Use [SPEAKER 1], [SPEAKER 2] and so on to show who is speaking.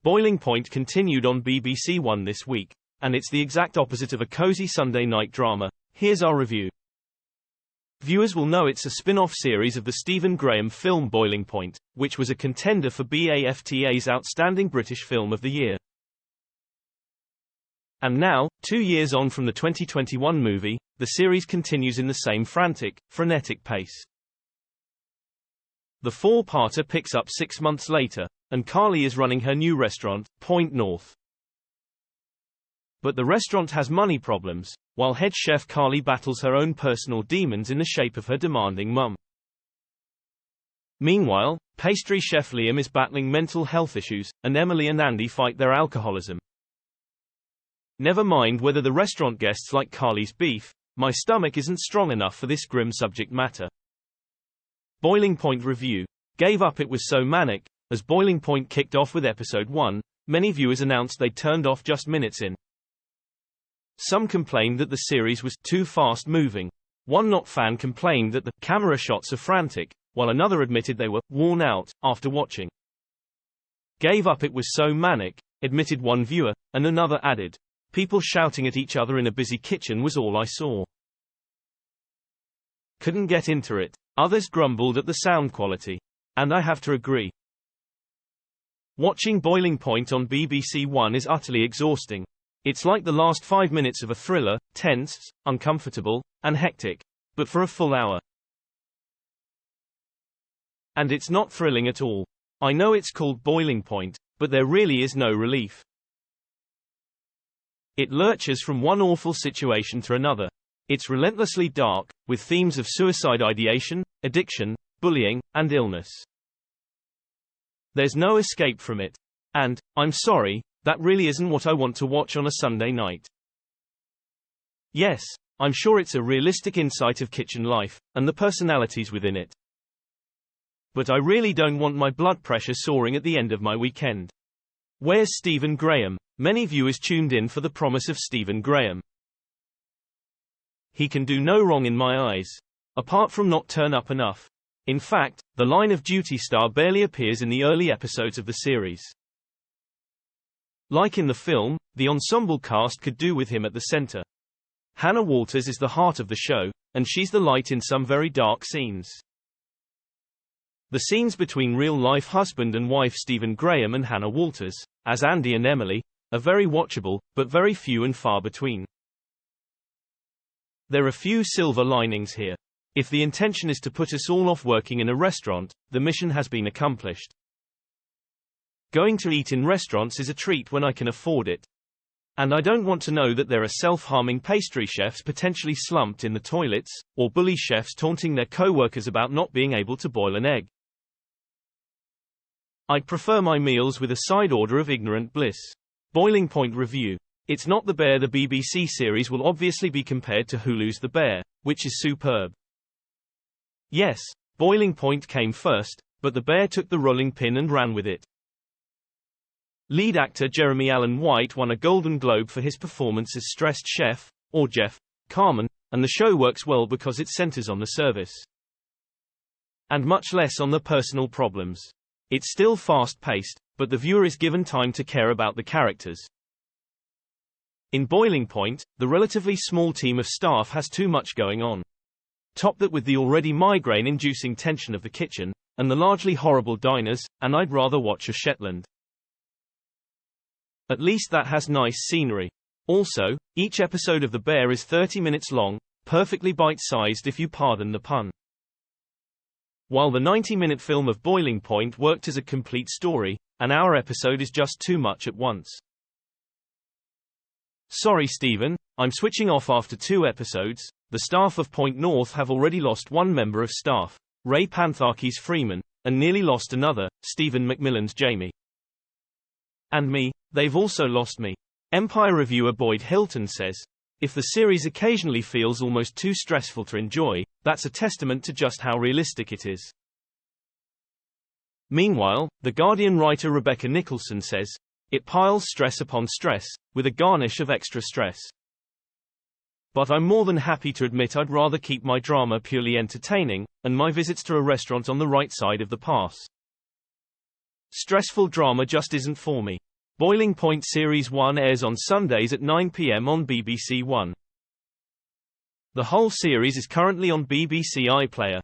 [SPEAKER 1] Boiling Point continued on BBC One this week, and it's the exact opposite of a cozy Sunday night drama. Here's our review. Viewers will know it's a spin-off series of the Stephen Graham film Boiling Point, which was a contender for BAFTA's Outstanding British Film of the Year. And now, 2 years on from the 2021 movie, the series continues in the same frantic, frenetic pace. The four-parter picks up 6 months later, and Carly is running her new restaurant, Point North. But the restaurant has money problems, while head chef Carly battles her own personal demons in the shape of her demanding mum. Meanwhile, pastry chef Liam is battling mental health issues, and Emily and Andy fight their alcoholism. Never mind whether the restaurant guests like Carly's beef, my stomach isn't strong enough for this grim subject matter. Boiling Point review. Gave up. It was so manic. As Boiling Point kicked off with episode 1, many viewers announced they'd turned off just minutes in. Some complained that the series was too fast-moving. One not fan complained that the camera shots are frantic, while another admitted they were worn out after watching. Gave up. It was so manic, admitted one viewer, and another added, people shouting at each other in a busy kitchen was all I saw. Couldn't get into it. Others grumbled at the sound quality. And I have to agree. Watching Boiling Point on BBC One is utterly exhausting. It's like the last 5 minutes of a thriller, tense, uncomfortable, and hectic, but for a full hour. And it's not thrilling at all. I know it's called Boiling Point, but there really is no relief. It lurches from one awful situation to another. It's relentlessly dark, with themes of suicide ideation, addiction, bullying, and illness. There's no escape from it. And, I'm sorry, that really isn't what I want to watch on a Sunday night. Yes, I'm sure it's a realistic insight of kitchen life, and the personalities within it. But I really don't want my blood pressure soaring at the end of my weekend. Where's Stephen Graham? Many viewers tuned in for the promise of Stephen Graham. He can do no wrong in my eyes. Apart from not turn up enough. In fact, the Line of Duty star barely appears in the early episodes of the series. Like in the film, the ensemble cast could do with him at the center. Hannah Walters is the heart of the show, and she's the light in some very dark scenes. The scenes between real-life husband and wife Stephen Graham and Hannah Walters, as Andy and Emily, are very watchable, but very few and far between. There are few silver linings here. If the intention is to put us all off working in a restaurant, the mission has been accomplished. Going to eat in restaurants is a treat when I can afford it. And I don't want to know that there are self-harming pastry chefs potentially slumped in the toilets, or bully chefs taunting their co-workers about not being able to boil an egg. I'd prefer my meals with a side order of ignorant bliss. Boiling Point review. It's not The Bear. The BBC series will obviously be compared to Hulu's The Bear, which is superb. Yes, Boiling Point came first, but The Bear took the rolling pin and ran with it. Lead actor Jeremy Allen White won a Golden Globe for his performance as stressed chef, or Jeff, Carmen, and the show works well because it centers on the service. And much less on the personal problems. It's still fast-paced, but the viewer is given time to care about the characters. In Boiling Point, the relatively small team of staff has too much going on. Top that with the already migraine-inducing tension of the kitchen, and the largely horrible diners, and I'd rather watch a Shetland. At least that has nice scenery. Also, each episode of The Bear is 30 minutes long, perfectly bite-sized if you pardon the pun. While the 90-minute film of Boiling Point worked as a complete story, an hour episode is just too much at once. Sorry Stephen, I'm switching off after 2 episodes. The staff of Point North have already lost one member of staff, Ray Pantharkis Freeman, and nearly lost another, Stephen McMillan's Jamie. And me, they've also lost me. Empire reviewer Boyd Hilton says, if the series occasionally feels almost too stressful to enjoy, that's a testament to just how realistic it is. Meanwhile, The Guardian writer Rebecca Nicholson says, it piles stress upon stress, with a garnish of extra stress. But I'm more than happy to admit I'd rather keep my drama purely entertaining, and my visits to a restaurant on the right side of the pass. Stressful drama just isn't for me. Boiling Point Series 1 airs on Sundays at 9 p.m. on BBC One. The whole series is currently on BBC iPlayer.